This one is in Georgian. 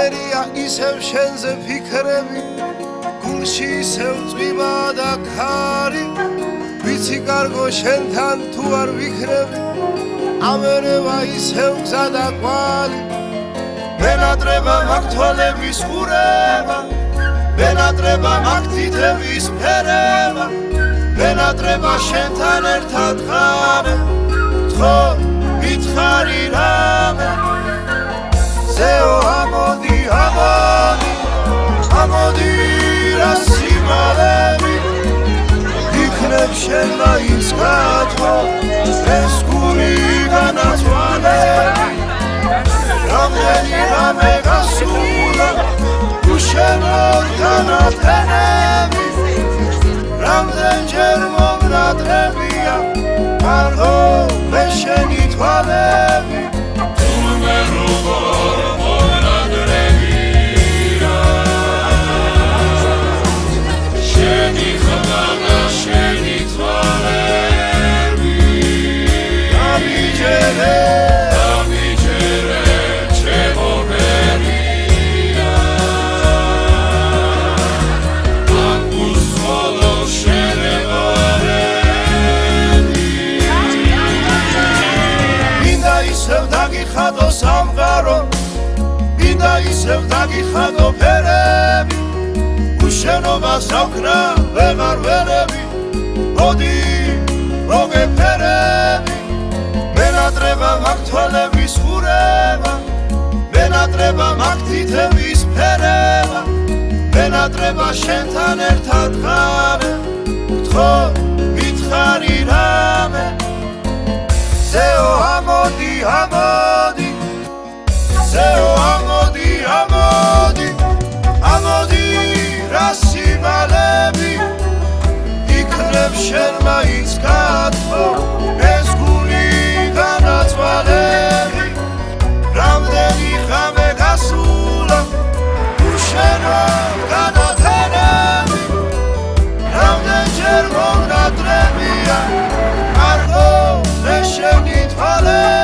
ნებისმიერია ისევ შენზე ფიქრები გულში ისევ წვიმა და ქარი ვიცი კარგო შენთან თუ არ ვიქნები ამერევა ისევ გზა და კვალი მენატრება მაგ თვალების ყურება მენატრება მაგ თითების ფერება მენატრება შენთან ერთად ხარ თქო მითხარი რამე ზეო ამოდი ამოდი ამოდი რა სიმალები იქნებ შენ მაინც გათხოვ ეს გული განათვალები რამდენი რამე გასულა უშენოდ განათენები რამდენჯერ მომნადრებია კარგო მე შენი თვალები თურმე როგორ მომნადრებია შენი ხმანა შენი თვალები ამიჯერე დაგიხადო სამყარო მინდა ისევ დაგიხადო ფერები უშენობას აქვნა ვეღარ ველები მოდი მოგეფერები მენატრება მაგ თვალების ყურება მენატრება მაგ თითების ფერება მენატრება შენთან ერთად ხარ გთხოვ მითხარი რამე ზეო ამოდი ამოდი ზეო ამოდი ამოდი ამოდი რა სიმალები იქნებ შენ მაინც გათხოვ ეს გული განათვალები რამდენი ხამე გასულა უშენოდ განათენები რამდენჯერ მომნადრებია კარგო მე შენი თვალები